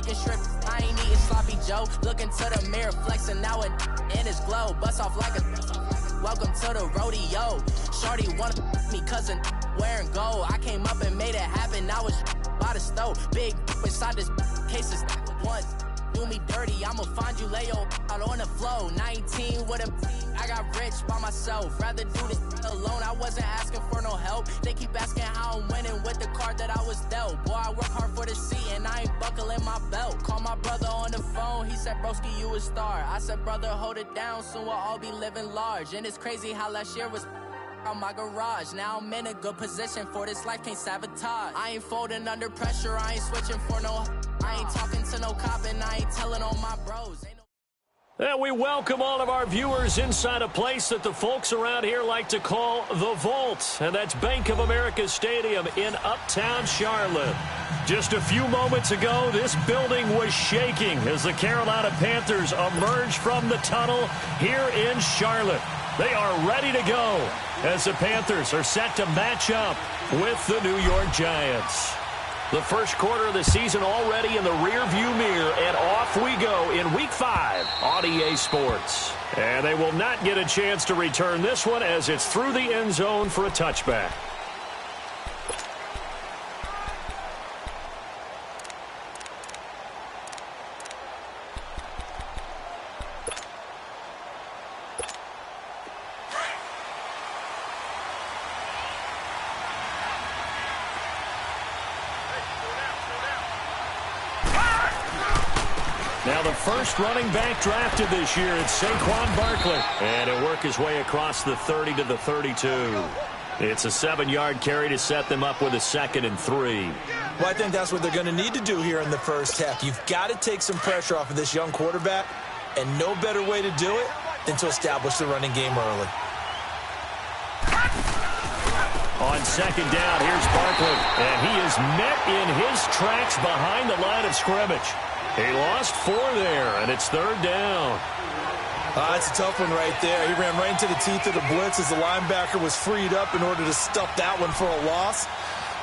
making sure I ain't eating sloppy Joe. Look into the mirror, flexing now and in his glow. Bust off like a welcome to the rodeo. Shorty wanna me cousin wearing gold. I came up and made it happen. Now it's by the stove. Big inside this case is once. Do me dirty, I'ma find you, lay your out on the flow. 19 with a I got rich by myself. Rather do this alone, I wasn't asking for no help. They keep asking how I'm winning with the card that I was dealt. Boy, I work hard for the seat and I ain't buckling my belt. Call my brother on the phone, he said, broski, you a star. I said, brother, hold it down, soon we'll all be living large. And it's crazy how last year was on my garage. Now I'm in a good position for this life, can't sabotage. I ain't folding under pressure, I ain't switching for no. I ain't talking to no cop and I ain't telling on my bros. And we welcome all of our viewers inside a place that the folks around here like to call the Vault. And that's Bank of America Stadium in Uptown Charlotte. Just a few moments ago, this building was shaking as the Carolina Panthers emerged from the tunnel here in Charlotte. They are ready to go as the Panthers are set to match up with the New York Giants. The first quarter of the season already in the rearview mirror, and off we go in Week 5 on EA Sports. And they will not get a chance to return this one as it's through the end zone for a touchback. Now the first running back drafted this year, it's Saquon Barkley. And he'll work his way across the 30 to the 32. It's a 7-yard carry to set them up with a 2nd and 3. Well, I think that's what they're going to need to do here in the first half. You've got to take some pressure off of this young quarterback, and no better way to do it than to establish the running game early. On 2nd down, here's Barkley. And he is met in his tracks behind the line of scrimmage. He lost 4 there, and it's 3rd down. That's a tough one right there. He ran right into the teeth of the blitz as the linebacker was freed up in order to stuff that one for a loss.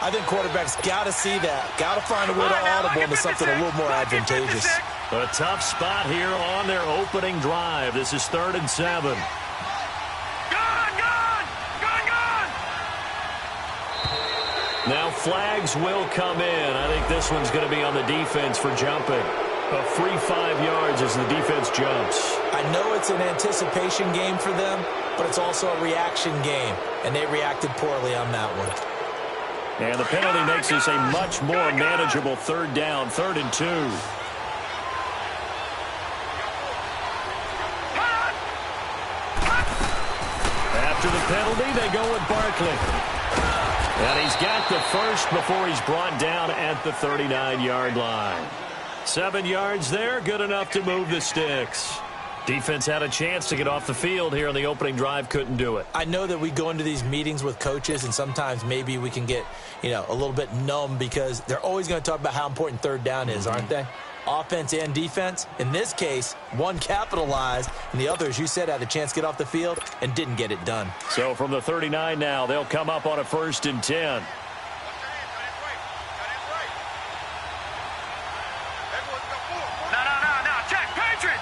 I think quarterbacks got to see that. Got to find a way to audible into something a little more advantageous. A tough spot here on their opening drive. This is 3rd and 7. Now flags will come in. I think this one's going to be on the defense for jumping. A free 5 yards as the defense jumps. I know it's an anticipation game for them, but it's also a reaction game, and they reacted poorly on that one. And the penalty makes this a much more manageable 3rd down, 3rd and 2. After the penalty, they go with Barkley. And he's got the first before he's brought down at the 39-yard line. 7 yards there, good enough to move the sticks. Defense had a chance to get off the field here on the opening drive, couldn't do it. I know that we go into these meetings with coaches, and sometimes maybe we can get, a little bit numb because they're always going to talk about how important 3rd down is, aren't they? Offense and defense. In this case, one capitalized, and the other, as you said, had a chance to get off the field and didn't get it done. So from the 39 now, they'll come up on a 1st and 10. Check, Patriot!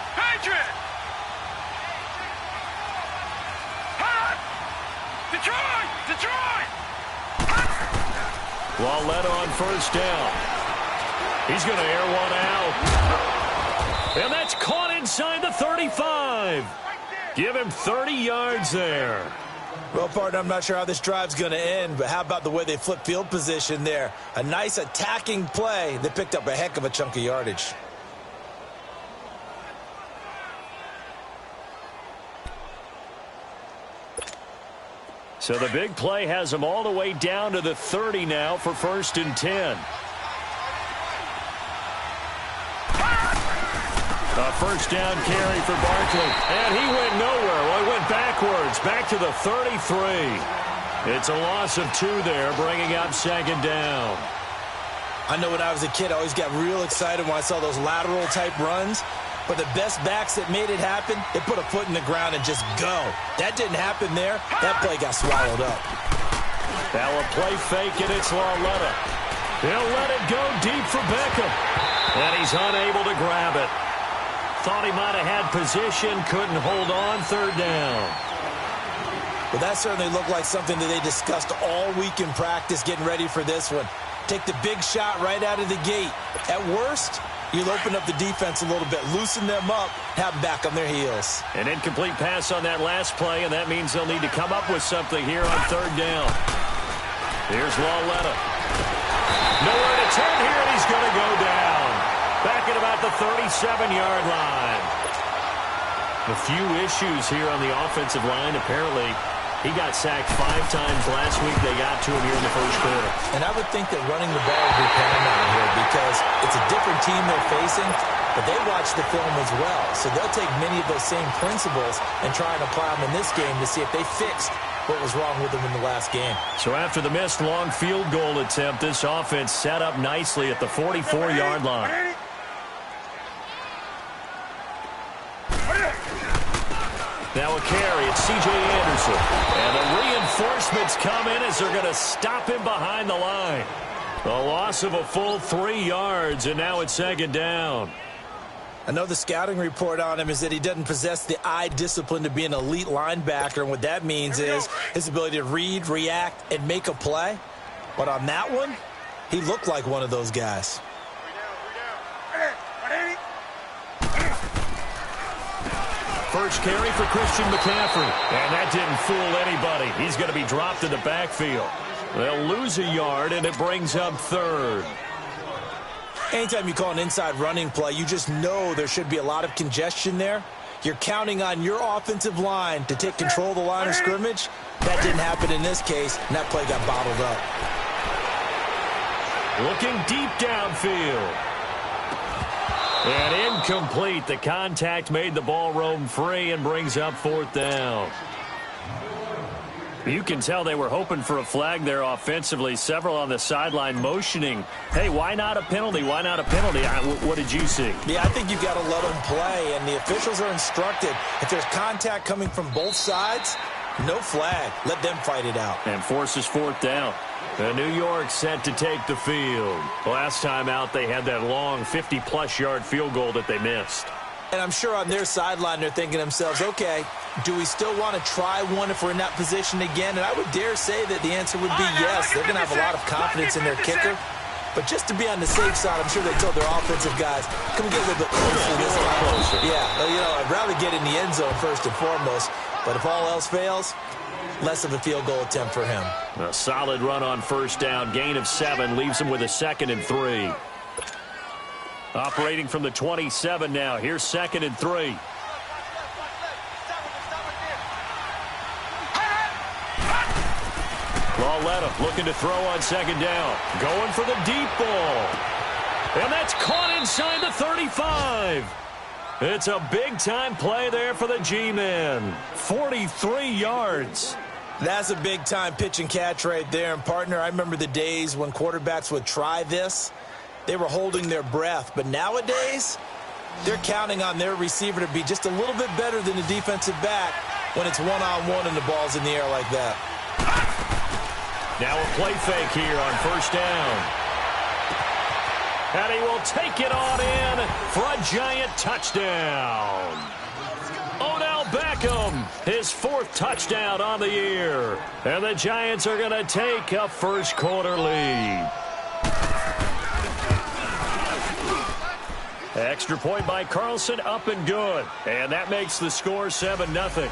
Detroit! Well led on 1st down. He's going to air one out. And that's caught inside the 35. Give him 30 yards there. Well, partner, I'm not sure how this drive's going to end, but how about the way they flip field position there? A nice attacking play. They picked up a heck of a chunk of yardage. So the big play has them all the way down to the 30 now for 1st and 10. A 1st down carry for Barkley. And he went nowhere. Well, he went backwards, back to the 33. It's a loss of 2 there, bringing up 2nd down. I know when I was a kid, I always got real excited when I saw those lateral-type runs. But the best backs that made it happen, they put a foot in the ground and just go. That didn't happen there. That play got swallowed up. Now a play fake, and it's Lauletta. He'll let it go deep for Beckham. And he's unable to grab it. Thought he might have had position, couldn't hold on, third down. Well, that certainly looked like something that they discussed all week in practice getting ready for this one. Take the big shot right out of the gate. At worst, you'll open up the defense a little bit, loosen them up, have them back on their heels. An incomplete pass on that last play, and that means they'll need to come up with something here on third down. Here's Lawletta. Nowhere to turn here, and he's going to go down. Back at about the 37-yard line. A few issues here on the offensive line. Apparently, he got sacked 5 times last week. They got to him here in the first quarter. And I would think that running the ball would be paramount here because it's a different team they're facing, but they watch the film as well. So they'll take many of those same principles and try and apply them in this game to see if they fixed what was wrong with them in the last game. So after the missed long field goal attempt, this offense set up nicely at the 44-yard line. Now a carry, it's C.J. Anderson. And the reinforcements come in as they're going to stop him behind the line. A loss of a full 3 yards, and now it's second down. I know the scouting report on him is that he doesn't possess the eye discipline to be an elite linebacker, and what that means is his ability to read, react, and make a play. But on that one, he looked like one of those guys. First carry for Christian McCaffrey. And that didn't fool anybody. He's going to be dropped in the backfield. They'll lose a yard, and it brings up third. Anytime you call an inside running play, you just know there should be a lot of congestion there. You're counting on your offensive line to take control of the line of scrimmage. That didn't happen in this case, and that play got bottled up. Looking deep downfield. And incomplete. The contact made the ball roam free and brings up fourth down. You can tell they were hoping for a flag there offensively. Several on the sideline motioning. Hey, why not a penalty? Why not a penalty? What did you see? Yeah, I think you've got to let them play, and the officials are instructed. If there's contact coming from both sides, no flag. Let them fight it out. And forces fourth down. New York set to take the field. Last time out, they had that long 50-plus yard field goal that they missed. And I'm sure on their sideline they're thinking to themselves, okay, do we still want to try one if we're in that position again? And I would dare say that the answer would be yes. They're going to have a lot of confidence in their kicker. But just to be on the safe side, I'm sure they told their offensive guys, can we get a little bit closer this time? Yeah, I'd rather get in the end zone first and foremost. But if all else fails, less of a field goal attempt for him. A solid run on first down. Gain of 7 leaves him with a 2nd and 3. Operating from the 27 now. Here's 2nd and 3. Lawletta looking to throw on 2nd down. Going for the deep ball. And that's caught inside the 35. It's a big-time play there for the G-men. 43 yards. That's a big-time pitch and catch right there. And, partner, I remember the days when quarterbacks would try this. They were holding their breath. But nowadays, they're counting on their receiver to be just a little bit better than the defensive back when it's one-on-one and the ball's in the air like that. Now a play fake here on first down. And he will take it on in for a giant touchdown. Odell Beckham, his 4th touchdown on the year. And the Giants are going to take a first quarter lead. Extra point by Carlson, up and good. And that makes the score 7-0.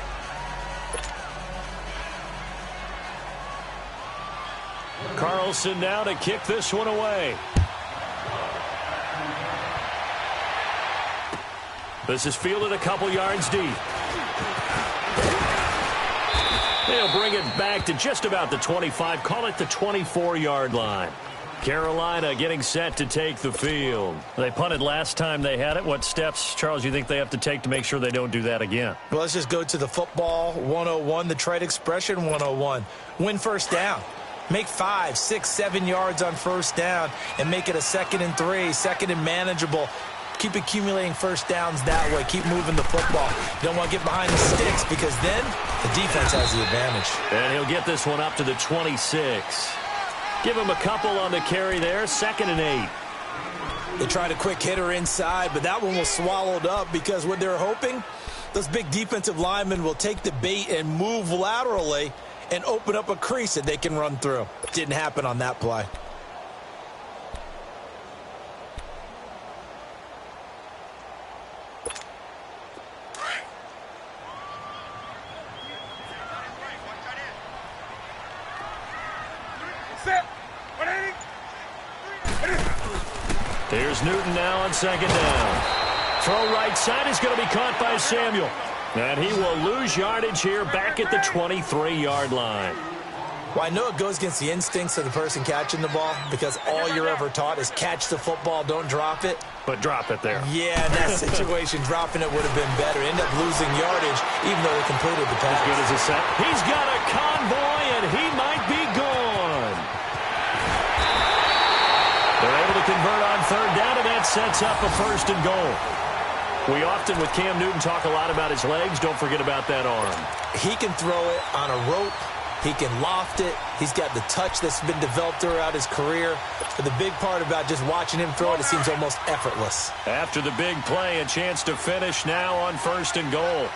Carlson now to kick this one away. This is fielded a couple yards deep. They'll bring it back to just about the 25. Call it the 24-yard line. Carolina getting set to take the field. They punted last time they had it. What steps, Charles, you think they have to take to make sure they don't do that again? Well, let's just go to the football 101, the trade expression 101. Win first down. Make 5, 6, 7 yards on first down and make it a 2nd and 3, 2nd and manageable. Keep accumulating first downs that way. Keep moving the football. You don't want to get behind the sticks because then the defense has the advantage. And he'll get this one up to the 26. Give him a couple on the carry there. 2nd and 8. They tried a quick hitter inside, but that one was swallowed up because what they're hoping, those big defensive linemen will take the bait and move laterally and open up a crease that they can run through. Didn't happen on that play. Here's Newton now on second down. Throw right side is going to be caught by Samuel. And he will lose yardage here back at the 23-yard line. Well, I know it goes against the instincts of the person catching the ball because all you're ever taught is catch the football, don't drop it. But drop it there. Yeah, in that situation, dropping it would have been better. End up losing yardage even though they completed the pass. As good as a set. He's got a convoy, and he might be gone. They're able to convert on third down, and that sets up a first and goal. We often, with Cam Newton, talk a lot about his legs. Don't forget about that arm. He can throw it on a rope. He can loft it. He's got the touch that's been developed throughout his career. But the big part about just watching him throw it, it seems almost effortless. After the big play, a chance to finish now on first and goal.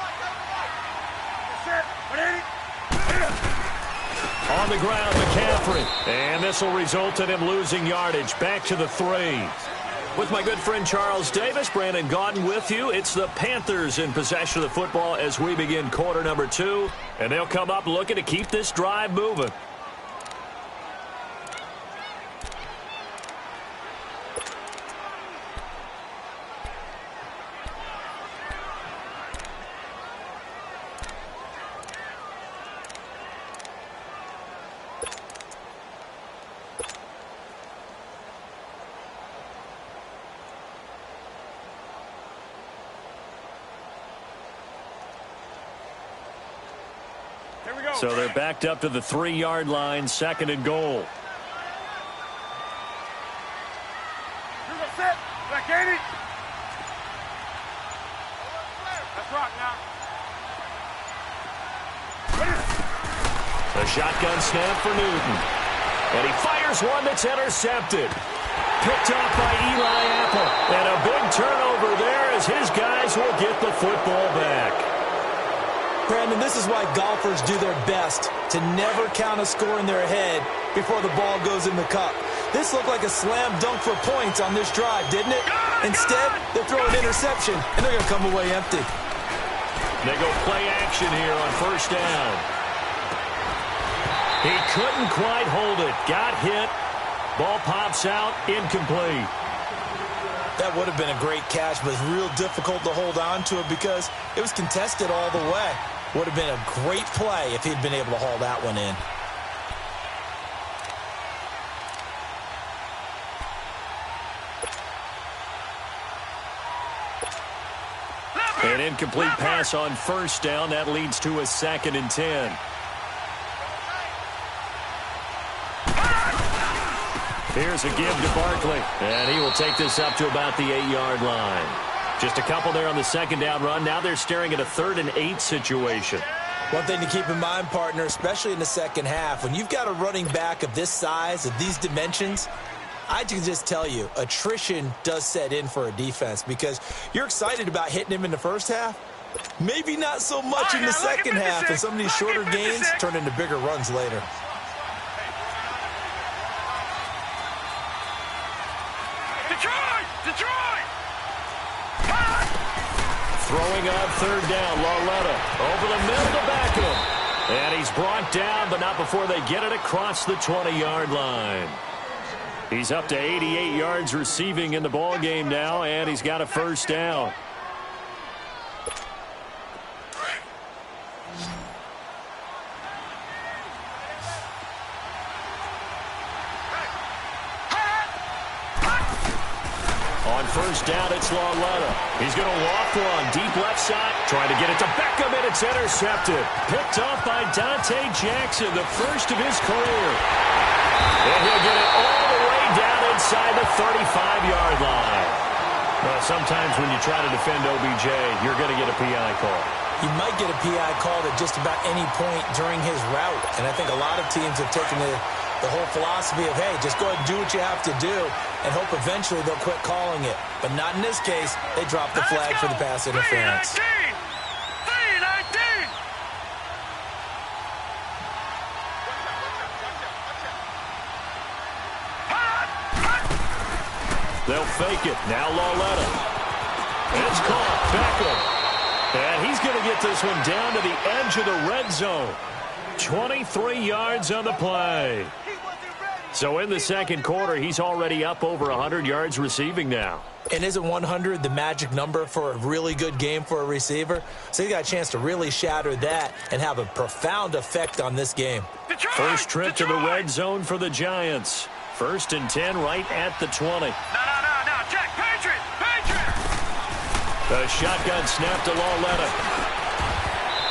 On the ground, McCaffrey. And this will result in him losing yardage. Back to the 3. With my good friend Charles Davis, Brandon Gaudin with you. It's the Panthers in possession of the football as we begin quarter number 2. And they'll come up looking to keep this drive moving. So they're backed up to the 3-yard line, second and goal. A shotgun snap for Newton. And he fires one that's intercepted. Picked off by Eli Apple. And a big turnover there as his guys will get the football back. Brandon, this is why golfers do their best to never count a score in their head before the ball goes in the cup. This looked like a slam dunk for points on this drive, didn't it? Instead, they throw an interception, and they're going to come away empty. They go play action here on first down. He couldn't quite hold it. Got hit. Ball pops out. Incomplete. That would have been a great catch, but it's real difficult to hold on to it because it was contested all the way. Would have been a great play if he'd been able to haul that one in. An incomplete pass on first down. That leads to a 2nd and 10. Here's a give to Barkley. And he will take this up to about the 8-yard line. Just a couple there on the second down run. Now they're staring at a 3rd and 8 situation. One thing to keep in mind, partner, especially in the second half, when you've got a running back of this size, of these dimensions, I can just tell you, attrition does set in for a defense because you're excited about hitting him in the first half. Maybe not so much in the second half, and some of these shorter gains turn into bigger runs later. Detroit! Throwing on third down, Lauletta over the middle to Beckham. And he's brought down, but not before they get it across the 20-yard line. He's up to 88 yards receiving in the ball game now, and he's got a first down. On first down, it's Lauletta. He's going to walk one deep left side. Trying to get it to Beckham, and it's intercepted. Picked off by Dante Jackson, the first of his career. And he'll get it all the way down inside the 35-yard line. Well, sometimes when you try to defend OBJ, you're going to get a PI call. You might get a PI called at just about any point during his route. And I think a lot of teams have taken the The whole philosophy of, hey, just go ahead and do what you have to do and hope eventually they'll quit calling it. But not in this case. They dropped the flag for the pass interference. 3-19. They'll fake it. Now Lauletta. It's caught. Beckham. And he's going to get this one down to the edge of the red zone. 23 yards on the play. So in the second quarter, he's already up over 100 yards receiving now. And isn't 100 the magic number for a really good game for a receiver? So he got a chance to really shatter that and have a profound effect on this game. First trip to the red zone for the Giants. 1st and 10 right at the 20. No, Jack, Patriot! The shotgun snap to Lauletta.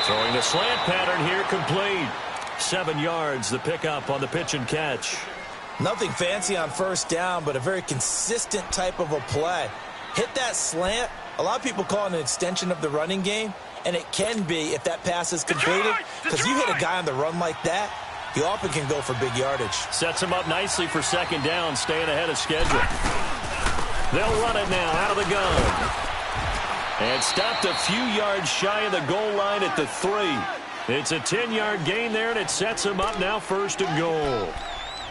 Throwing the slant pattern here, complete. 7 yards, the pickup on the pitch and catch. Nothing fancy on first down, but a very consistent type of a play. Hit that slant. A lot of people call it an extension of the running game, and it can be if that pass is completed, because you hit a guy on the run like that, he often can go for big yardage. Sets him up nicely for second down, staying ahead of schedule. They'll run it now out of the gun. And stopped a few yards shy of the goal line at the 3. It's a 10-yard gain there, and it sets him up now 1st and goal.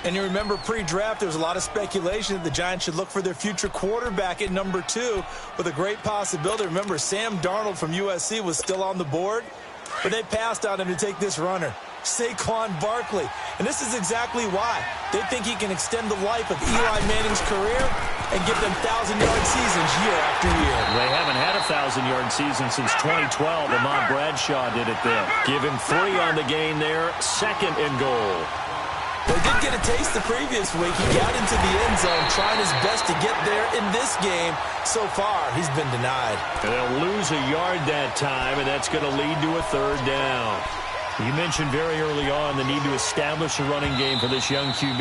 And you remember pre-draft, there was a lot of speculation that the Giants should look for their future quarterback at number 2 with a great possibility. Remember, Sam Darnold from USC was still on the board, but they passed on him to take this runner, Saquon Barkley. And this is exactly why. They think he can extend the life of Eli Manning's career and give them 1,000-yard seasons year after year. They haven't had a 1,000-yard season since 2012. Ahmad Bradshaw did it then. Give him 3 on the gain there, 2nd and goal. They did get a taste the previous week. He got into the end zone, trying his best to get there in this game. So far, he's been denied. And they'll lose a yard that time, and that's going to lead to a 3rd down. You mentioned very early on the need to establish a running game for this young QB.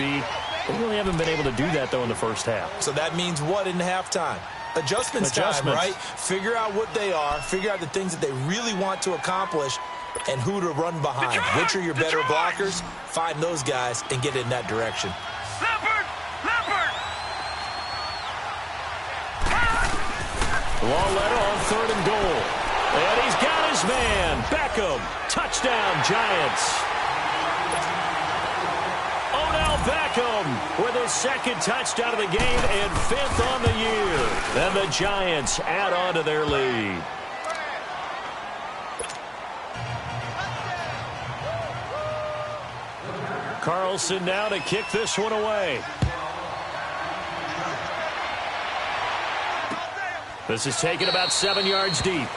They really haven't been able to do that, though, in the first half. So that means what in halftime? Adjustments time, right? Figure out what they are, figure out the things that they really want to accomplish, and who to run behind. Which are your better blockers? Find those guys and get in that direction. Leopard! Lauletta on 3rd and goal. And he's got his man. Beckham. Touchdown, Giants. Odell Beckham with his 2nd touchdown of the game and 5th on the year. And the Giants add on to their lead. Carlson now to kick this one away. This is taken about 7 yards deep.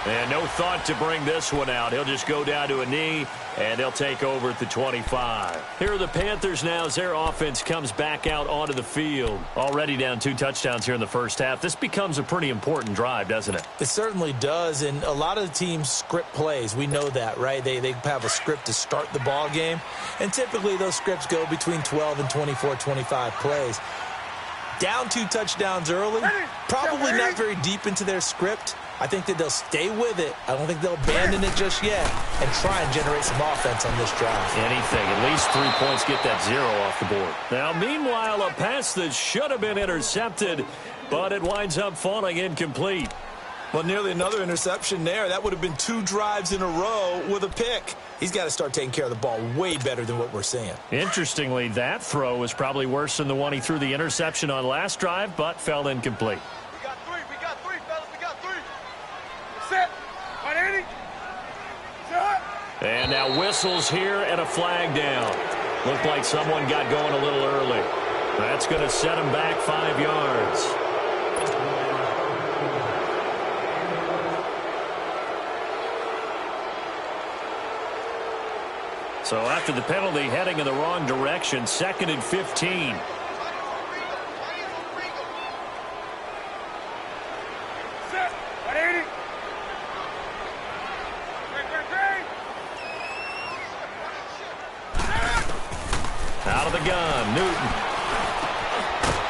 And no thought to bring this one out. He'll just go down to a knee, and they'll take over at the 25. Here are the Panthers now as their offense comes back out onto the field. Already down 2 touchdowns here in the first half. This becomes a pretty important drive, doesn't it? It certainly does, and a lot of the teams script plays. We know that, right? They have a script to start the ball game, and typically those scripts go between 12 and 24, 25 plays. Down 2 touchdowns early, probably not very deep into their script. I think that they'll stay with it. I don't think they'll abandon it just yet and try and generate some offense on this drive. Anything. At least 3 points, get that 0 off the board. Now, meanwhile, a pass that should have been intercepted, but it winds up falling incomplete. Well, nearly another interception there. That would have been 2 drives in a row with a pick. He's got to start taking care of the ball way better than what we're seeing. Interestingly, that throw was probably worse than the one he threw the interception on last drive, but fell incomplete. We got 3, fellas. We got 3. Set. 180. Set. And now whistles here and a flag down. Looked like someone got going a little early. That's going to set him back 5 yards. So after the penalty, heading in the wrong direction, 2nd and 15. Out of the gun, Newton.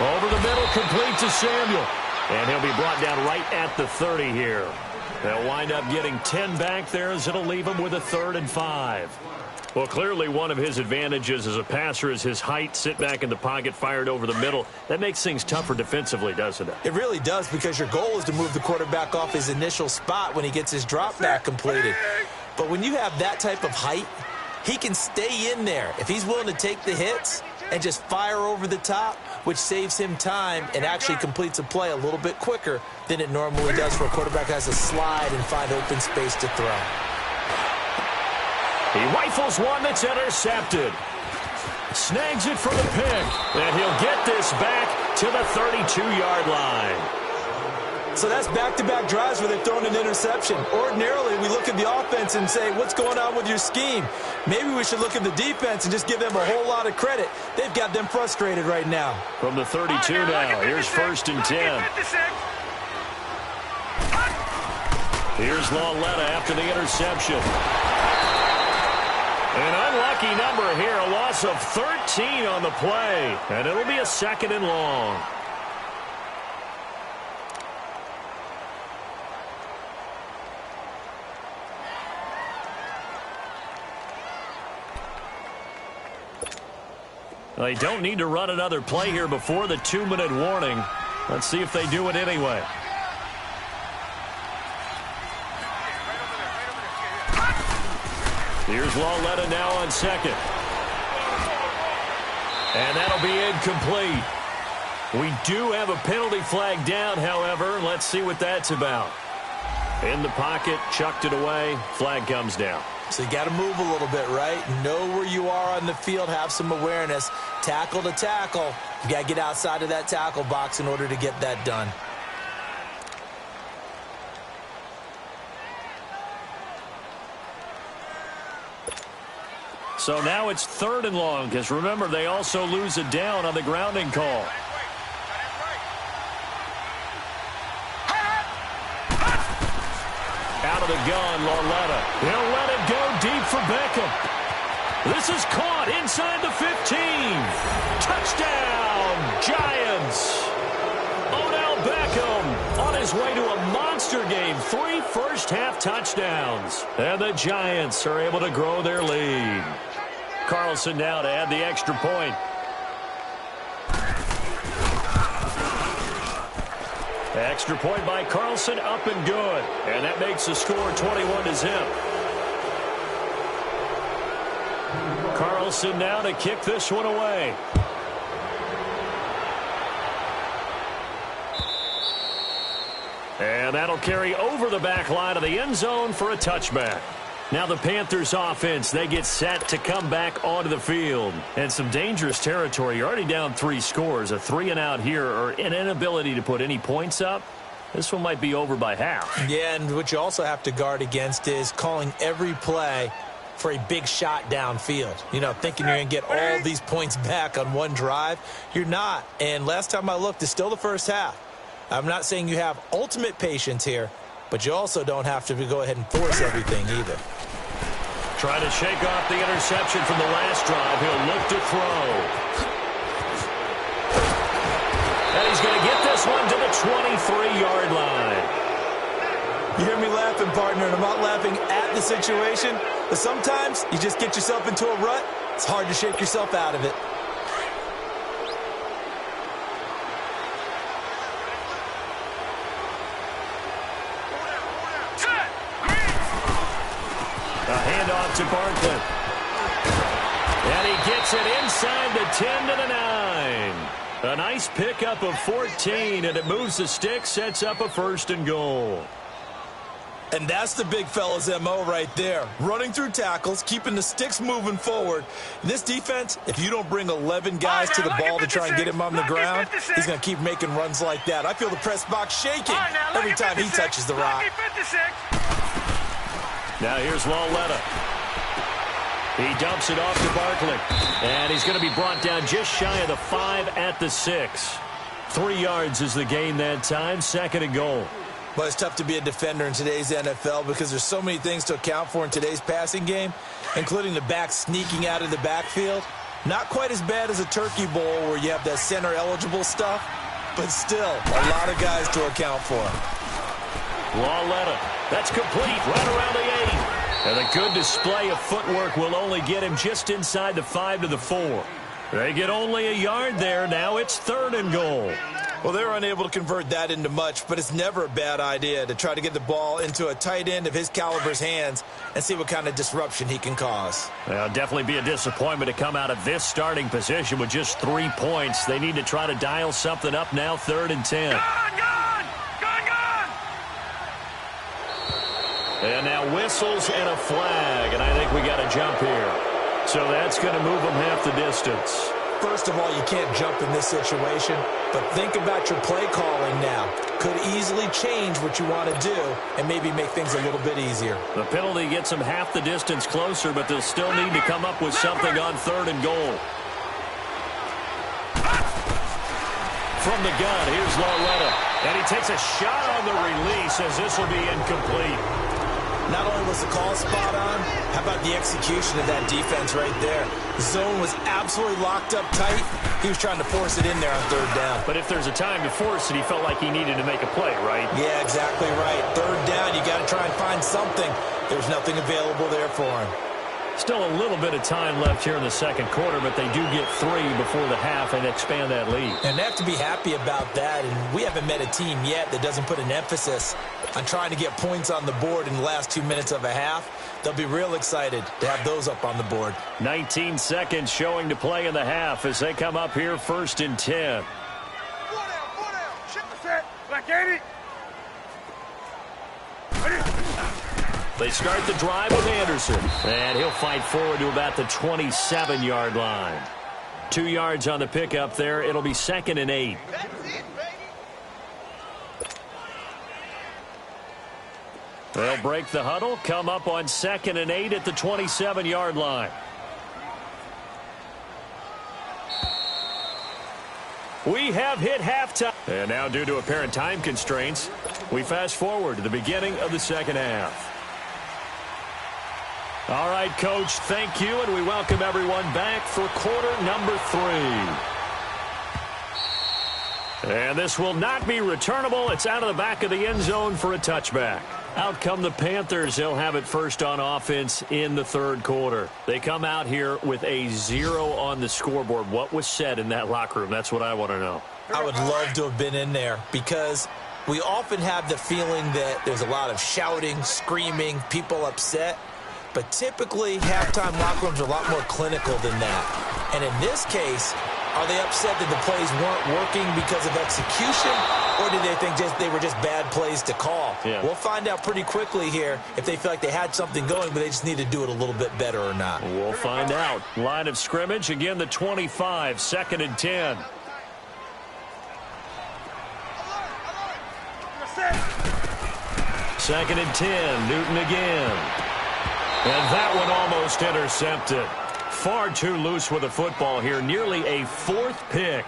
Over the middle, complete to Samuel. And he'll be brought down right at the 30 here. They'll wind up getting 10 back there as it'll leave him with a 3rd and 5. Well, clearly one of his advantages as a passer is his height. Sit back in the pocket, fired over the middle. That makes things tougher defensively, doesn't it? It really does, because your goal is to move the quarterback off his initial spot when he gets his drop back completed. But when you have that type of height, he can stay in there if he's willing to take the hits and just fire over the top, which saves him time and actually completes a play a little bit quicker than it normally does for a quarterback who has to slide and find open space to throw. He rifles one that's intercepted. Snags it for the pick. And he'll get this back to the 32-yard line. So that's back-to-back drives where they're throwing an interception. Ordinarily, we look at the offense and say, what's going on with your scheme? Maybe we should look at the defense and just give them a whole lot of credit. They've got them frustrated right now. From the 32 now, here's 1st and 10. Here's Lauletta after the interception. An unlucky number here, a loss of 13 on the play. And it'll be a 2nd and long. They don't need to run another play here before the 2-minute warning. Let's see if they do it anyway. Here's Lauletta now on 2nd. And that'll be incomplete. We do have a penalty flag down, however. Let's see what that's about. In the pocket, chucked it away. Flag comes down. So you got to move a little bit, right? Know where you are on the field, have some awareness. Tackle to tackle. You got to get outside of that tackle box in order to get that done. So now it's 3rd and long, because remember, they also lose a down on the grounding call. Out of the gun, Lauletta. He'll let it go deep for Beckham. This is caught inside the 15. Touchdown, Giants. Odell Beckham on his way to a monster game. 3 first-half touchdowns. And the Giants are able to grow their lead. Carlson now to add the extra point. Extra point by Carlson, up and good. And that makes the score 21-0. Carlson now to kick this one away. And that'll carry over the back line of the end zone for a touchback. Now the Panthers offense, they get set to come back onto the field. And some dangerous territory. You're already down 3 scores. A 3-and-out here, or an inability to put any points up. This one might be over by half. Yeah, and what you also have to guard against is calling every play for a big shot downfield. You know, thinking you're going to get all these points back on one drive. You're not. And last time I looked, it's still the first half. I'm not saying you have ultimate patience here, but you also don't have to go ahead and force everything either. Trying to shake off the interception from the last drive. He'll look to throw. And he's going to get this one to the 23-yard line. You hear me laughing, partner, and I'm not laughing at the situation, but sometimes you just get yourself into a rut. It's hard to shake yourself out of it. A handoff to Barkley. And he gets it inside the 10 to the 9. A nice pickup of 14, and it moves the stick, sets up a 1st and goal. And that's the big fella's MO right there. Running through tackles, keeping the sticks moving forward. This defense, if you don't bring 11 guys to the ball to try and get him on the ground, he's going to keep making runs like that. I feel the press box shaking every time he touches the rock. Now here's Lauletta. He dumps it off to Barkley. And he's going to be brought down just shy of the 5 at the 6. 3 yards is the gain that time. 2nd and goal. But it's tough to be a defender in today's NFL because there's so many things to account for in today's passing game, including the back sneaking out of the backfield. Not quite as bad as a turkey bowl where you have that center-eligible stuff, but still a lot of guys to account for. Lauletta. That's complete right around the 8. And a good display of footwork will only get him just inside the 5 to the 4. They get only a yard there. Now it's 3rd and goal. Well, they're unable to convert that into much, but it's never a bad idea to try to get the ball into a tight end of his caliber's hands and see what kind of disruption he can cause. Well, definitely be a disappointment to come out of this starting position with just 3 points. They need to try to dial something up now, 3rd and 10. Gone! And now whistles and a flag, and I think we got a jump here. So that's going to move them half the distance. First of all, you can't jump in this situation, but think about your play calling now. Could easily change what you want to do and maybe make things a little bit easier. The penalty gets them half the distance closer, but they'll still need to come up with something on 3rd and goal. From the gun, here's Loretta. And he takes a shot on the release as this will be incomplete. Not only was the call spot on, how about the execution of that defense right there? The zone was absolutely locked up tight. He was trying to force it in there on 3rd down. But if there's a time to force it, he felt like he needed to make a play, right? Yeah, exactly right. 3rd down, you got to try and find something. There's nothing available there for him. Still a little bit of time left here in the 2nd quarter, but they do get 3 before the half and expand that lead. And they have to be happy about that, and we haven't met a team yet that doesn't put an emphasis on trying to get points on the board in the last 2 minutes of a half. They'll be real excited to have those up on the board. 19 seconds showing to play in the half as they come up here 1st and 10. 4 down. Shit, set. Black 80. They start the drive with Anderson, and he'll fight forward to about the 27-yard line. 2 yards on the pickup there. It'll be 2nd and 8. That's it, baby. They'll break the huddle, come up on 2nd and 8 at the 27-yard line. We have hit halftime. And now, due to apparent time constraints, we fast forward to the beginning of the 2nd half. All right, Coach, thank you, and we welcome everyone back for quarter number 3. And this will not be returnable. It's out of the back of the end zone for a touchback. Out come the Panthers. They'll have it first on offense in the 3rd quarter. They come out here with a 0 on the scoreboard. What was said in that locker room? That's what I want to know. I would love to have been in there because we often have the feeling that there's a lot of shouting, screaming, people upset. But typically, halftime locker rooms are a lot more clinical than that. And in this case, are they upset that the plays weren't working because of execution, or do they think they were just bad plays to call? Yeah. We'll find out pretty quickly here if they feel like they had something going, but they just need to do it a little bit better or not. We'll find out. Line of scrimmage, again, the 25, 2nd and 10. Second and 10, Newton again. And that one almost intercepted. Far too loose with the football here. Nearly a 4th pick.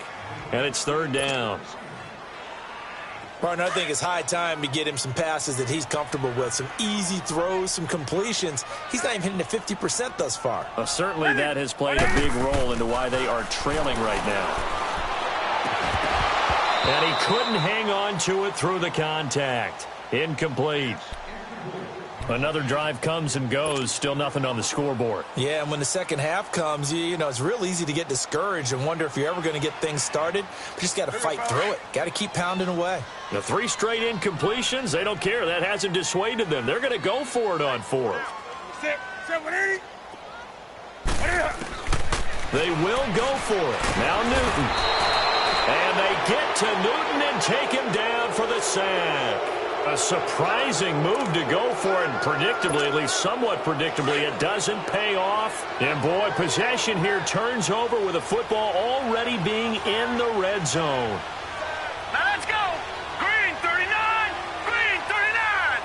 And it's 3rd down. Partner, I think it's high time to get him some passes that he's comfortable with. Some easy throws, some completions. He's not even hitting the 50% thus far. Certainly that has played a big role into why they are trailing right now. And he couldn't hang on to it through the contact. Incomplete. Another drive comes and goes. Still nothing on the scoreboard. Yeah, and when the 2nd half comes, you know, it's real easy to get discouraged and wonder if you're ever going to get things started. But you just got to fight through it. Got to keep pounding away. The 3 straight incompletions, they don't care. That hasn't dissuaded them. They're going to go for it on 4th. Set 180. They will go for it. Now Newton. And they get to Newton and take him down for the sack. A surprising move to go for it, and predictably, at least somewhat predictably, it doesn't pay off. And boy, possession here turns over with the football already being in the red zone. Now let's go. Green 39. Green 39.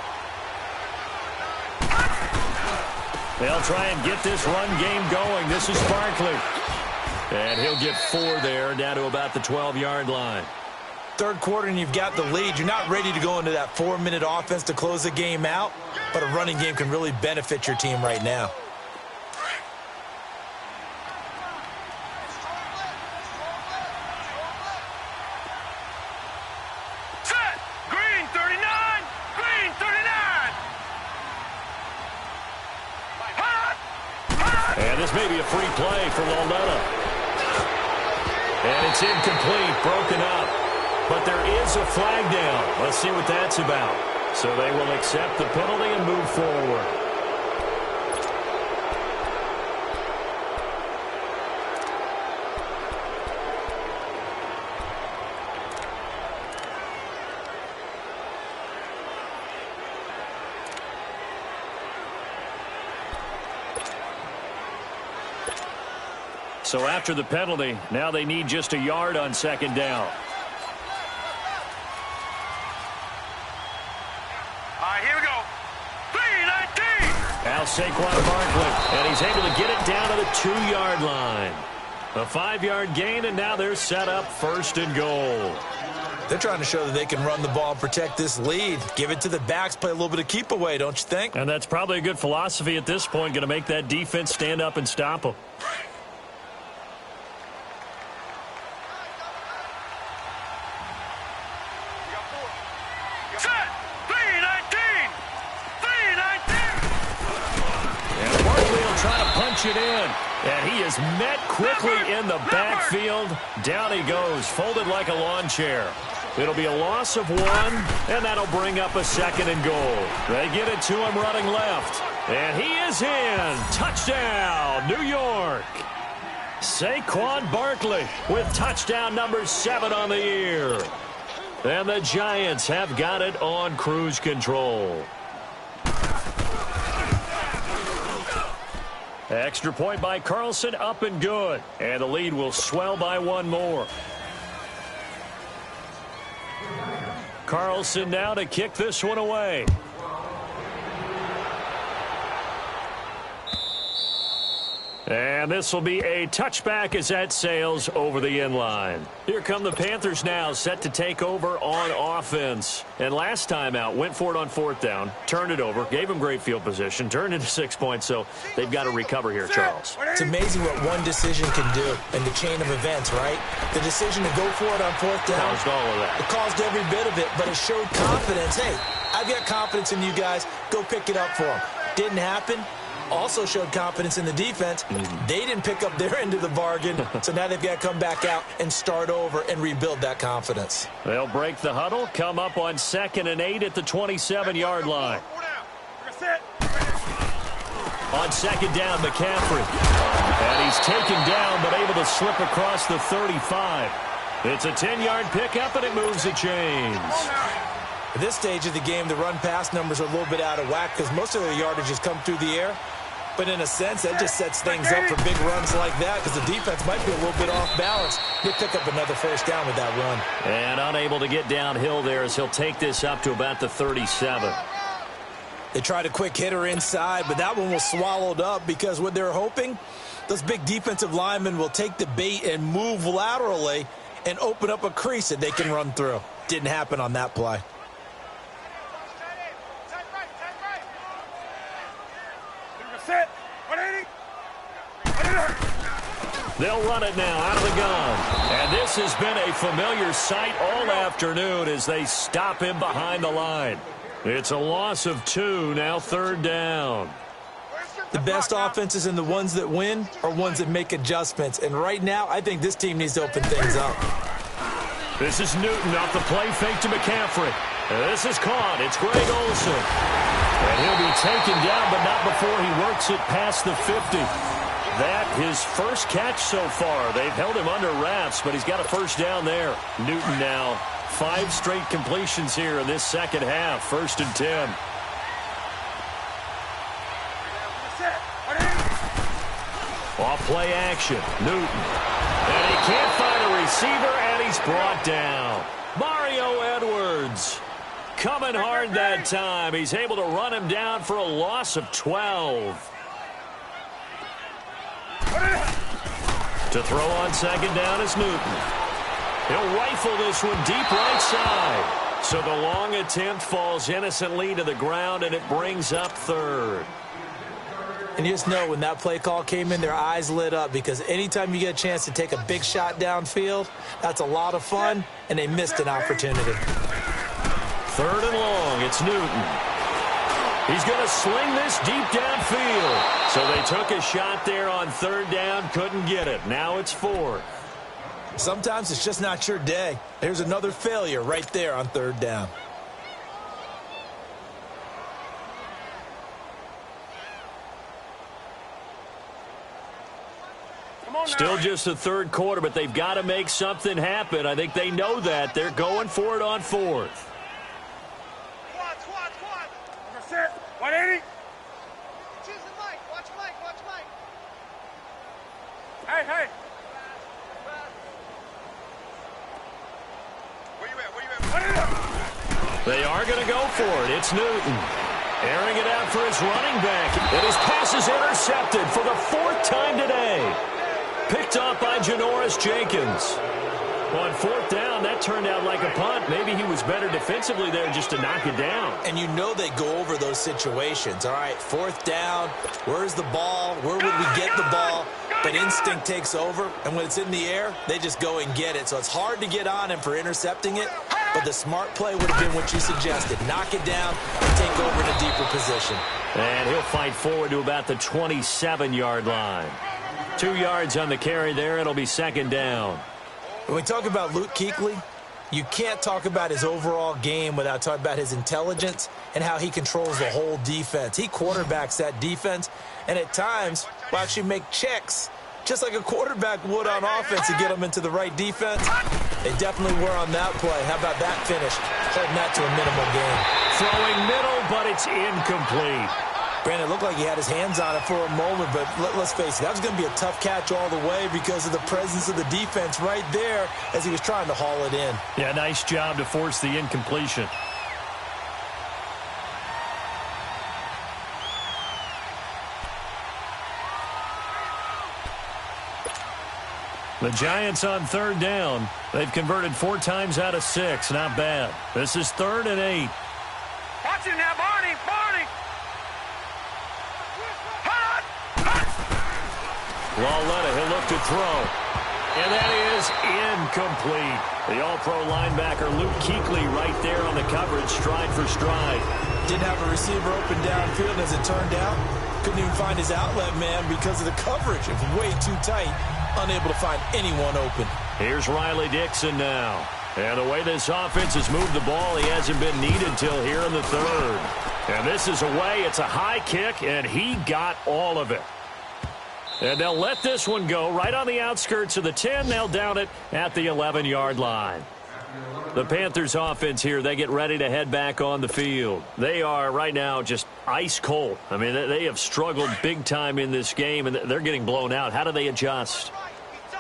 They'll try and get this run game going. This is Barkley. And he'll get 4 there, down to about the 12-yard line. 3rd quarter and you've got the lead. You're not ready to go into that 4-minute offense to close the game out, but a running game can really benefit your team right now. Set. Green 39. Green 39. This may be a free play for Laletta. And it's incomplete, broken up. But there is a flag down. Let's see what that's about. So they will accept the penalty and move forward. So after the penalty, now they need just a yard on second down. All right, here we go. 3-19. Now Saquon Barkley, and he's able to get it down to the 2-yard line. A 5-yard gain, and now they're set up 1st and goal. They're trying to show that they can run the ball and protect this lead. Give it to the backs, play a little bit of keep away, don't you think? And that's probably a good philosophy at this point, going to make that defense stand up and stop them. It in, and he is met quickly in the backfield. Down he goes, folded like a lawn chair. It'll be a loss of 1, and that'll bring up a 2nd and goal. They get it to him running left, and he is in. Touchdown, New York. Saquon Barkley with touchdown number 7 on the year. And the Giants have got it on cruise control. Extra point by Carlson, up and good. And the lead will swell by 1 more. Carlson now to kick this one away. And this will be a touchback as that sails over the end line. Here come the Panthers now, set to take over on offense. And last time out, went for it on 4th down, turned it over, gave them great field position, turned into 6 points, so they've got to recover here, Charles. It's amazing what one decision can do in the chain of events, right? The decision to go for it on 4th down. Caused all of that. It caused every bit of it, but it showed confidence. Hey, I've got confidence in you guys. Go pick it up for them. Didn't happen. Also showed confidence in the defense. They didn't pick up their end of the bargain, so now they've got to come back out and start over and rebuild that confidence. They'll break the huddle, come up on 2nd and 8 at the 27-yard line. On 2nd down, McCaffrey. And he's taken down, but able to slip across the 35. It's a 10-yard pickup, and it moves the chains. At this stage of the game, the run-pass numbers are a little bit out of whack because most of the yardage has come through the air. But in a sense, that just sets things up for big runs like that because the defense might be a little bit off balance. He'll pick up another 1st down with that run. And unable to get downhill there as he'll take this up to about the 37. They tried a quick hitter inside, but that one was swallowed up because what they're hoping, those big defensive linemen will take the bait and move laterally and open up a crease that they can run through. Didn't happen on that play. They'll run it now out of the gun. And this has been a familiar sight all afternoon as they stop him behind the line. It's a loss of 2, now 3rd down. The best offenses and the ones that win are ones that make adjustments. And right now, I think this team needs to open things up. This is Newton off the play fake to McCaffrey. This is caught. It's Greg Olsen. And he'll be taken down, but not before he works it past the 50. That his first catch so far. They've held him under wraps, but he's got a 1st down there. Newton now 5 straight completions here in this 2nd half. 1st and 10. Off play action. Newton. And he can't find a receiver, and he's brought down. Mario Edwards coming hard that time. He's able to run him down for a loss of 12. To throw on 2nd down is Newton. He'll rifle this one deep right side. So the long attempt falls innocently to the ground, and it brings up 3rd. And you just know when that play call came in, their eyes lit up because anytime you get a chance to take a big shot downfield, that's a lot of fun, and they missed an opportunity. 3rd and long, it's Newton. He's going to sling this deep downfield. So they took a shot there on third down, couldn't get it. Now it's fourth. Sometimes it's just not your day. There's another failure right there on third down. Still just the third quarter, but they've got to make something happen. I think they know that. They're going for it on fourth. Squad. That's it. 180. Choose the mic. Watch Mike. Hey. Where you at? They are going to go for it. It's Newton. Airing it out for his running back. And his pass is intercepted for the fourth time today. Picked off by Janoris Jenkins. On fourth down, that turned out like a punt. Maybe he was better defensively there just to knock it down. And you know they go over those situations. All right, fourth down, where's the ball? Where would we get the ball? But instinct takes over, and when it's in the air, they just go and get it. So it's hard to get on him for intercepting it, but the smart play would have been what you suggested. Knock it down and take over in a deeper position. And he'll fight forward to about the 27-yard line. 2 yards on the carry there. It'll be second down. When we talk about Luke Kuechly, you can't talk about his overall game without talking about his intelligence and how he controls the whole defense. He quarterbacks that defense, and at times will actually make checks, just like a quarterback would on offense to get them into the right defense. They definitely were on that play. How about that finish? Holding that to a minimal gain. Throwing middle, but it's incomplete. Brandon, it looked like he had his hands on it for a moment, but let's face it, that was going to be a tough catch all the way because of the presence of the defense right there as he was trying to haul it in. Yeah, nice job to force the incompletion. The Giants on third down. They've converted 4 times out of 6. Not bad. This is 3rd and 8. Watch it now, Barney. Lauletta, he'll look to throw. And that is incomplete. The all-pro linebacker Luke Kuechly right there on the coverage, stride for stride. Didn't have a receiver open downfield as it turned out. Couldn't even find his outlet man because of the coverage. It was way too tight. Unable to find anyone open. Here's Riley Dixon now. And the way this offense has moved the ball, he hasn't been needed till here in the 3rd. And this is away. It's a high kick, and he got all of it. And they'll let this one go right on the outskirts of the 10. They'll down it at the 11-yard line. The Panthers offense here, they get ready to head back on the field. They are right now just ice cold. I mean, they have struggled big time in this game, and they're getting blown out. How do they adjust?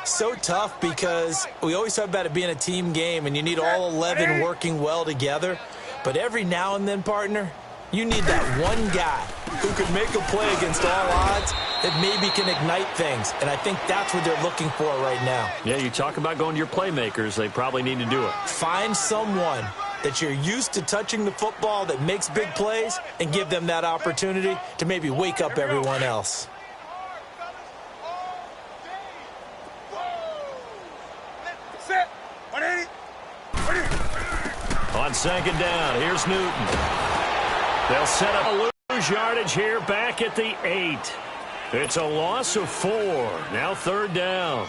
So tough because we always talk about it being a team game, and you need all 11 working well together. But every now and then, partner, you need that one guy who can make a play against all odds that maybe can ignite things. And I think that's what they're looking for right now. Yeah, you talk about going to your playmakers. They probably need to do it. Find someone that you're used to touching the football that makes big plays and give them that opportunity to maybe wake up everyone else. Set. 180. On second down, here's Newton. They'll set up a lose yardage here back at the 8. It's a loss of 4. Now 3rd down.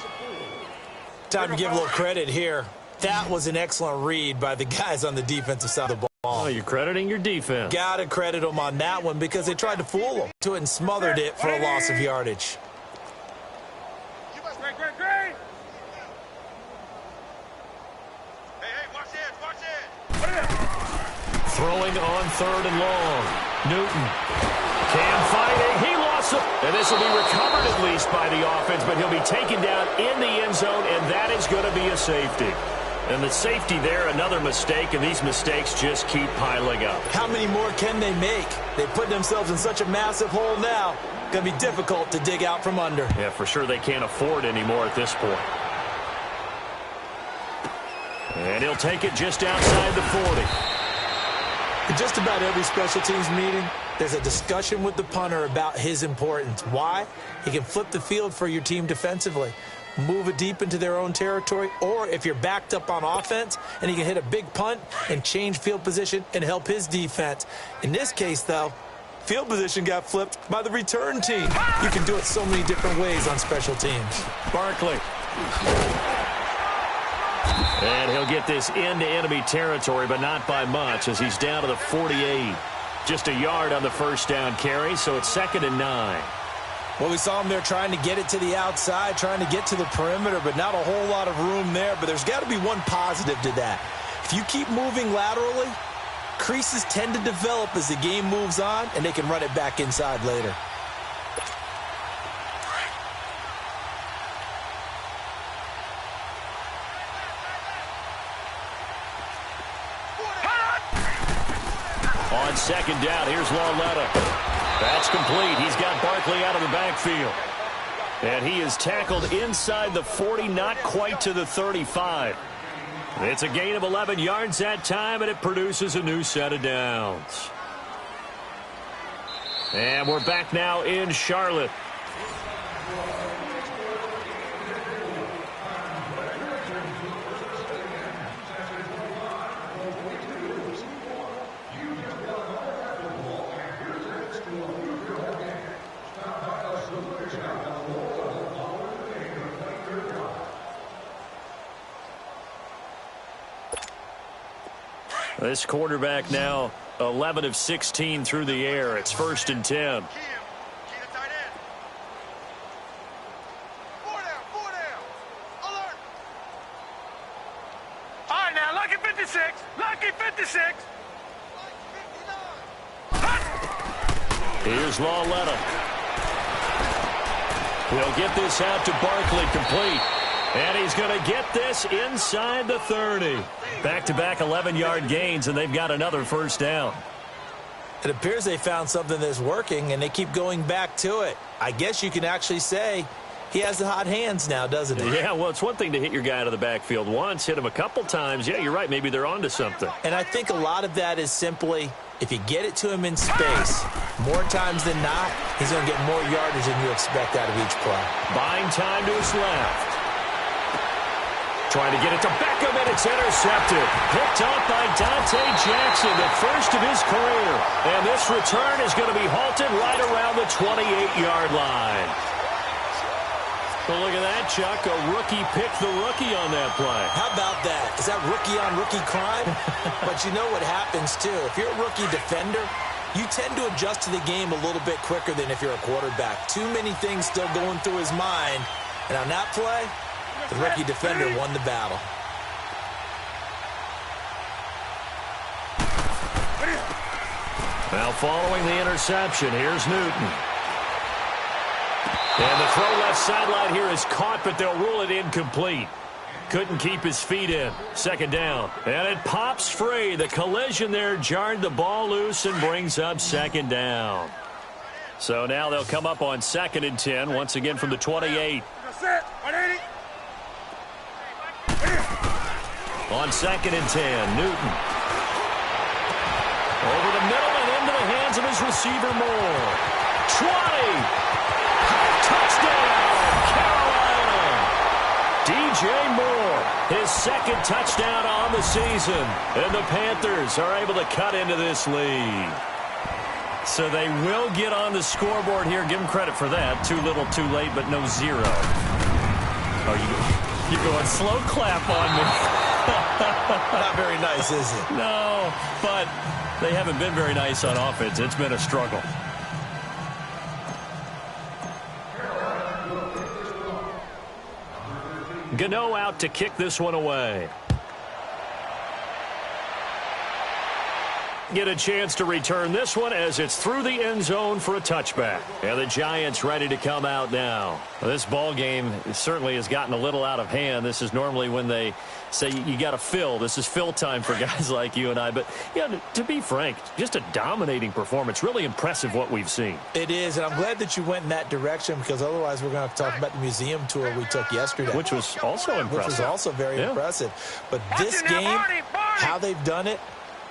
Time to give a little credit here. That was an excellent read by the guys on the defensive side of the ball. Oh, you're crediting your defense. Got to credit them on that one because they tried to fool them to it and smothered it for a loss of yardage. Great. Hey, watch it. Throwing on 3rd and long. Newton can find it. He lost it. And this will be recovered at least by the offense, but he'll be taken down in the end zone, and that is going to be a safety. And the safety there, another mistake, and these mistakes just keep piling up. How many more can they make? They put themselves in such a massive hole now. Going to be difficult to dig out from under. Yeah, for sure they can't afford anymore at this point. And he'll take it just outside the 40. In just about every special teams meeting, there's a discussion with the punter about his importance. Why? He can flip the field for your team defensively, move it deep into their own territory, or if you're backed up on offense, and he can hit a big punt and change field position and help his defense. In this case, though, Field position got flipped by the return team. You can do it so many different ways on special teams. Barkley. And he'll get this into enemy territory, but not by much as he's down to the 48. Just a yard on the first down carry, so it's 2nd and 9. Well, we saw him there trying to get it to the outside, trying to get to the perimeter, but not a whole lot of room there. But there's got to be one positive to that. If you keep moving laterally, creases tend to develop as the game moves on, and they can run it back inside later. On 2nd down, here's Lauletta. That's complete. He's got Barkley out of the backfield. And he is tackled inside the 40, not quite to the 35. It's a gain of 11 yards that time, and it produces a new set of downs. And we're back now in Charlotte. This quarterback now 11 of 16 through the air. It's 1st and 10. All right, now, lucky 56. Lucky 56. Here's Lauletta. He'll get this out to Barkley, complete. And he's going to get this inside the 30. Back-to-back 11-yard gains, and they've got another first down. It appears they found something that's working, and they keep going back to it. I guess you can actually say he has the hot hands now, doesn't he? Yeah, well, it's one thing to hit your guy out of the backfield once, hit him a couple times. Yeah, you're right. Maybe they're onto something. And I think a lot of that is simply if you get it to him in space, more times than not, he's going to get more yardage than you expect out of each play. Buying time to his left. Trying to get it to Beckham, and it's intercepted. Picked off by Dante Jackson, the first of his career. And this return is going to be halted right around the 28-yard line. Well, look at that, Chuck. A rookie picked the rookie on that play. How about that? Is that rookie-on-rookie crime? But you know what happens, too. If you're a rookie defender, you tend to adjust to the game a little bit quicker than if you're a quarterback. Too many things still going through his mind. And on that play, the rookie defender won the battle. Now following the interception, here's Newton. And the throw left sideline here is caught, but they'll rule it incomplete. Couldn't keep his feet in. 2nd down. And it pops free. The collision there jarred the ball loose and brings up 2nd down. So now they'll come up on 2nd and 10, once again from the 28. On 2nd and 10, Newton. Over the middle and into the hands of his receiver, Moore. 20. Touchdown, Carolina. DJ Moore, his 2nd touchdown on the season. And the Panthers are able to cut into this lead. So they will get on the scoreboard here. Give them credit for that. Too little, too late, but no zero. Oh, you're going slow clap on me. Not very nice, is it? No, but they haven't been very nice on offense. It's been a struggle. Gano out to kick this one away. Get a chance to return this one as it's through the end zone for a touchback. And the Giants ready to come out now. Well, this ball game certainly has gotten a little out of hand. This is normally when they say you got to fill. This is fill time for guys like you and I. But, yeah, to be frank, just a dominating performance. Really impressive what we've seen. It is, and I'm glad that you went in that direction because otherwise we're going to have to talk about the museum tour we took yesterday. Which was also impressive. Which was also very impressive. But this game, how they've done it,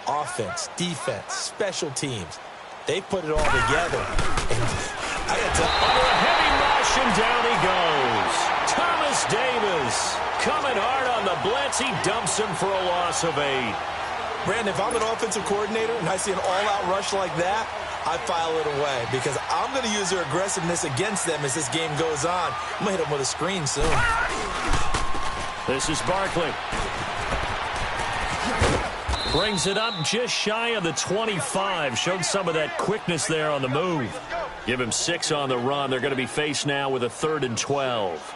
offense, defense, special teams, they put it all together. And I got to under a heavy rush, and down he goes. Thomas Davis coming hard on the blitz. He dumps him for a loss of 8. Brandon, if I'm an offensive coordinator and I see an all-out rush like that, I file it away because I'm going to use their aggressiveness against them as this game goes on. I'm going to hit them with a screen soon. This is Barkley. Brings it up just shy of the 25. Showed some of that quickness there on the move. Give him 6 on the run. They're going to be faced now with a 3rd and 12.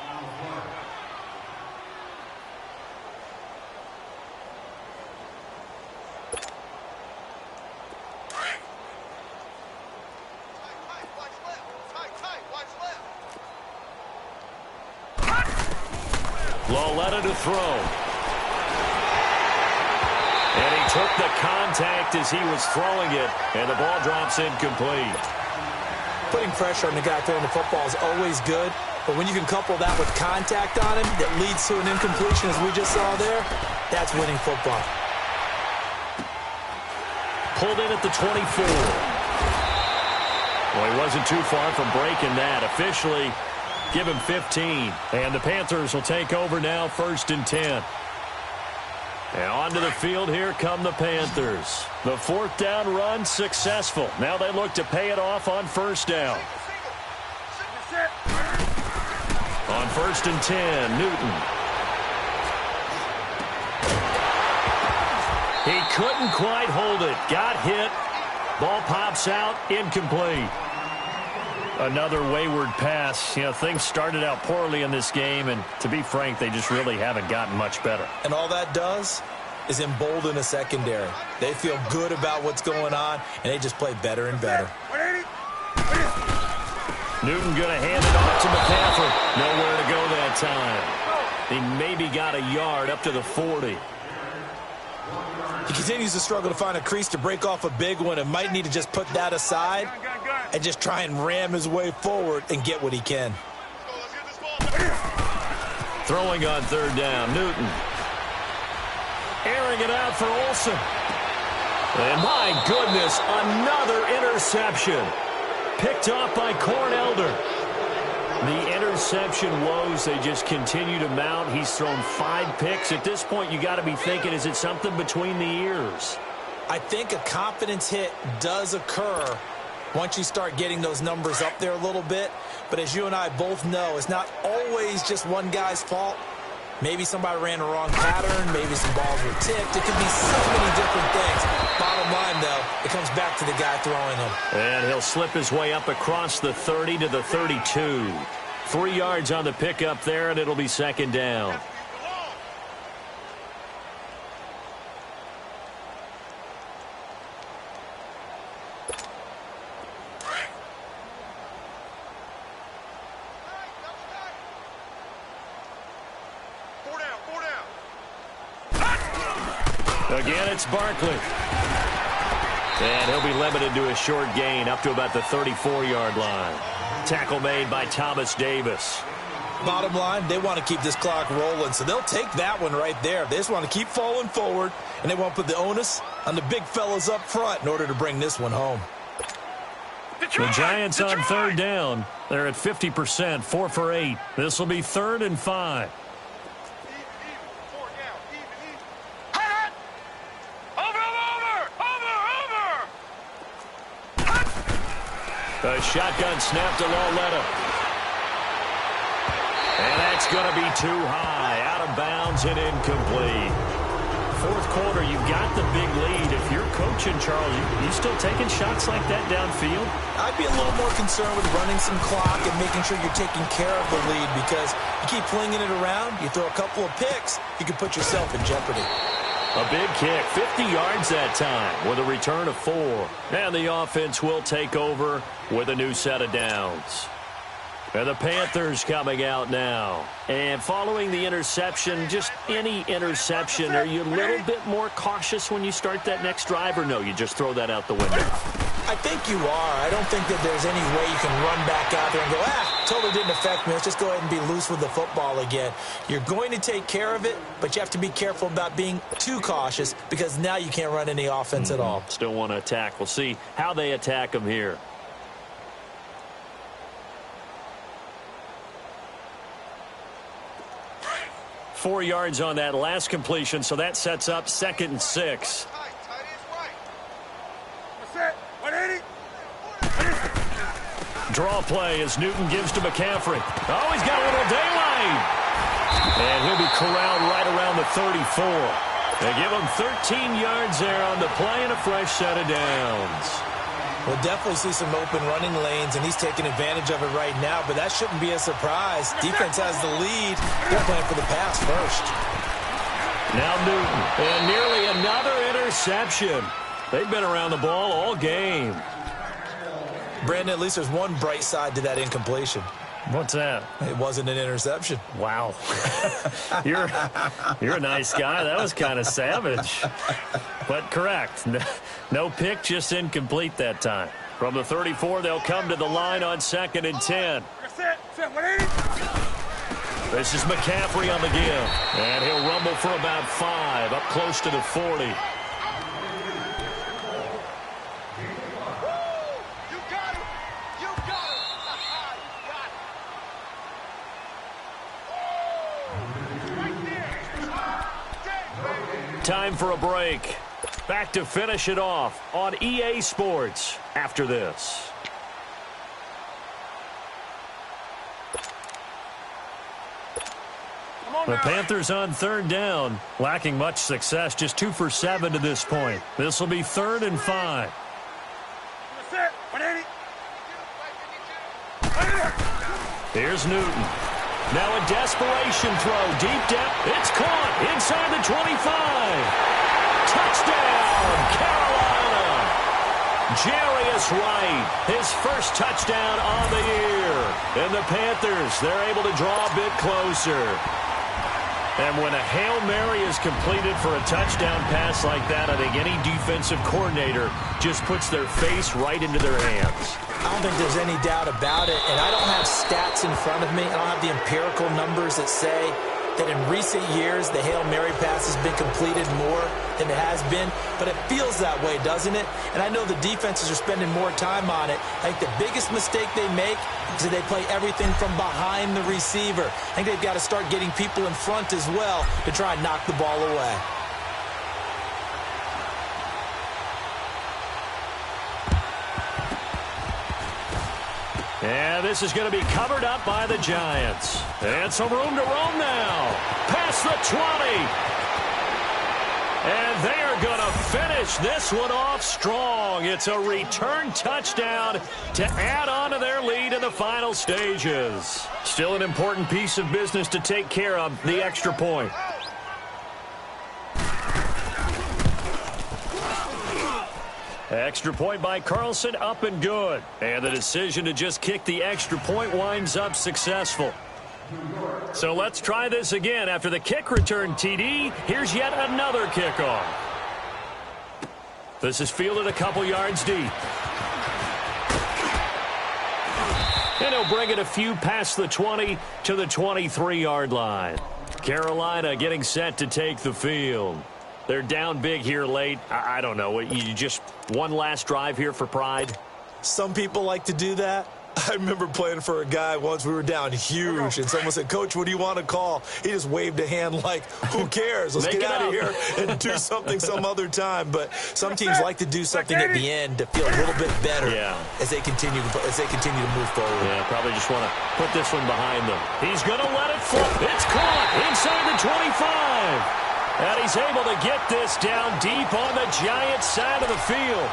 Loletta to throw. And he took the contact as he was throwing it, and the ball drops incomplete. Putting pressure on the guy throwing the football is always good, but when you can couple that with contact on him that leads to an incompletion, as we just saw there, that's winning football. Pulled in at the 24. Well, he wasn't too far from breaking that. Officially, give him 15. And the Panthers will take over now, 1st and 10. And onto the field, here come the Panthers. The 4th down run successful. Now they look to pay it off on 1st down. On 1st and 10, Newton. He couldn't quite hold it. Got hit. Ball pops out, incomplete. Another wayward pass. You know, things started out poorly in this game, and to be frank, they just really haven't gotten much better. And all that does is embolden a secondary. They feel good about what's going on, and they just play better and better. Newton going to hand it off to McCaffrey. Nowhere to go that time. He maybe got a yard up to the 40. He continues to struggle to find a crease to break off a big one and might need to just put that aside and just try and ram his way forward and get what he can. Throwing on 3rd down, Newton. Airing it out for Olsen. And my goodness, another interception. Picked off by Cornelder. The interception woes, they just continue to mount. He's thrown 5 picks. At this point, you got to be thinking, is it something between the ears? I think a confidence hit does occur once you start getting those numbers up there a little bit. But as you and I both know, it's not always just one guy's fault. Maybe somebody ran the wrong pattern. Maybe some balls were tipped. It could be so many different things. Bottom line, though, it comes back to the guy throwing them. And he'll slip his way up across the 30 to the 32. 3 yards on the pickup there, and it'll be 2nd down. Again, it's Barkley. And he'll be limited to a short gain up to about the 34-yard line. Tackle made by Thomas Davis. Bottom line, they want to keep this clock rolling, so they'll take that one right there. They just want to keep falling forward, and they want to put the onus on the big fellas up front in order to bring this one home. The Giants on 3rd down. They're at 50%, 4 for 8. This will be 3rd and 5. A shotgun snap to Loletta. And that's going to be too high. Out of bounds and incomplete. 4th quarter, you've got the big lead. If you're coaching, Charles, you still taking shots like that downfield? I'd be a little more concerned with running some clock and making sure you're taking care of the lead, because you keep flinging it around, you throw a couple of picks, you can put yourself in jeopardy. A big kick, 50 yards that time with a return of 4. And the offense will take over with a new set of downs. And the Panthers coming out now. And following the interception, just any interception, are you a little bit more cautious when you start that next drive, or no, you just throw that out the window? I think you are. I don't think that there's any way you can run back out there and go, totally didn't affect me. Let's just go ahead and be loose with the football again. You're going to take care of it, but you have to be careful about being too cautious, because now you can't run any offense at all. Still want to attack. We'll see how they attack them here. Four yards on that last completion, so that sets up 2nd and 6. Draw play as Newton gives to McCaffrey. Oh, he's got a little daylight. And he'll be corralled right around the 34. They give him 13 yards there on the play and a fresh set of downs. We'll definitely see some open running lanes, and he's taking advantage of it right now, but that shouldn't be a surprise. Defense has the lead. They're playing for the pass first. Now Newton, and nearly another interception. They've been around the ball all game. Brandon, at least there's one bright side to that incompletion. What's that? It wasn't an interception. Wow. You're a nice guy. That was kind of savage. But correct. No pick, just incomplete that time. From the 34, they'll come to the line on 2nd and 10. This is McCaffrey on the give. And he'll rumble for about 5, up close to the 40. Time for a break. Back to finish it off on EA Sports after this. The Panthers on 3rd down, lacking much success, just 2 for 7 to this point. This will be 3rd and 5. Here's Newton. Now a desperation throw, deep depth. It's caught inside the 25. Touchdown, Carolina. Jarius Wright, his first touchdown on the year. And the Panthers, they're able to draw a bit closer. And when a Hail Mary is completed for a touchdown pass like that, I think any defensive coordinator just puts their face right into their hands. I don't think there's any doubt about it, and I don't have stats in front of me. I don't have the empirical numbers that say that in recent years the Hail Mary pass has been completed more than it has been, but it feels that way, doesn't it? And I know the defenses are spending more time on it. I think the biggest mistake they make is that they play everything from behind the receiver. I think they've got to start getting people in front as well to try and knock the ball away. And this is going to be covered up by the Giants. And some room to roam now. Past the 20. And they are going to finish this one off strong. It's a return touchdown to add on to their lead in the final stages. Still an important piece of business to take care of, the extra point. Extra point by Carlson, up and good. And the decision to just kick the extra point winds up successful. So let's try this again. After the kick return TD, here's yet another kickoff. This is fielded a couple yards deep. And he'll bring it a few past the 20 to the 23-yard line. Carolina getting set to take the field. They're down big here late. I don't know. You just one last drive here for pride? Some people like to do that. I remember playing for a guy once. We were down huge, and someone said, "Coach, what do you want to call?" He just waved a hand like, who cares? Let's get out of here and do something some other time. But some teams like to do something at the end to feel a little bit better as they continue to move forward. Yeah, probably just want to put this one behind them. He's going to let it flip. It's caught inside the 25. And he's able to get this down deep on the Giants side of the field.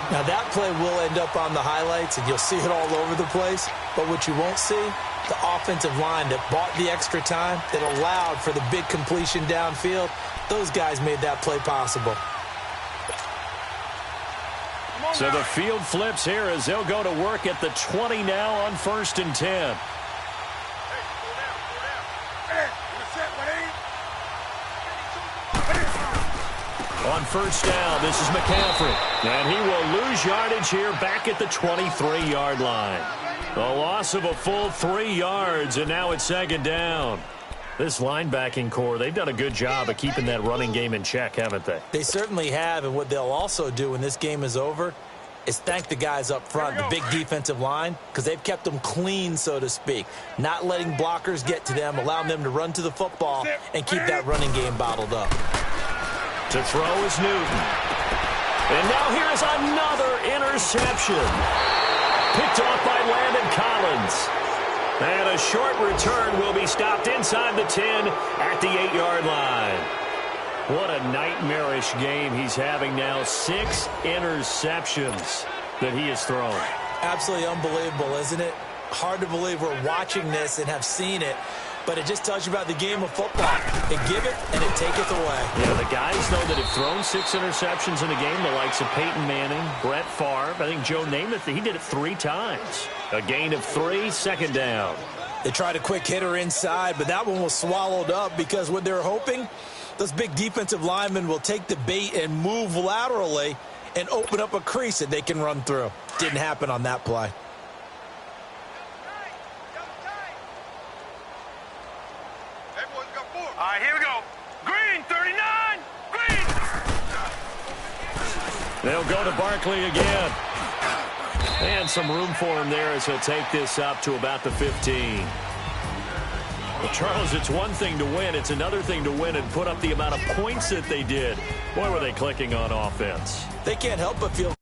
Now that play will end up on the highlights, and you'll see it all over the place. But what you won't see, the offensive line that bought the extra time, that allowed for the big completion downfield, those guys made that play possible. So the field flips here as they'll go to work at the 20 now on 1st and 10. On 1st down, this is McCaffrey. And he will lose yardage here back at the 23-yard line. A loss of a full 3 yards, and now it's 2nd down. This linebacking core, they've done a good job of keeping that running game in check, haven't they? They certainly have, and what they'll also do when this game is over is thank the guys up front, the big defensive line, because they've kept them clean, so to speak. Not letting blockers get to them, allowing them to run to the football and keep that running game bottled up. To throw is Newton. And now here's another interception. Picked off by Landon Collins. And a short return will be stopped inside the 10 at the 8-yard line. What a nightmarish game he's having now. 6 interceptions that he has thrown. Absolutely unbelievable, isn't it? Hard to believe we're watching this and have seen it, but it just tells you about the game of football. They give it and it taketh away. Yeah, the guys, though, that have thrown 6 interceptions in a game, the likes of Peyton Manning, Brett Favre, I think Joe Namath, he did it 3 times. A gain of 3, second down. They tried a quick hitter inside, but that one was swallowed up because what they're hoping, those big defensive linemen will take the bait and move laterally and open up a crease that they can run through. Didn't happen on that play. Everyone's got 4. All right, here we go. Green, 39. Green. They'll go to Barkley again. And some room for him there as he'll take this up to about the 15. Well, Charles, it's one thing to win. It's another thing to win and put up the amount of points that they did. Boy, were they clicking on offense. They can't help but feel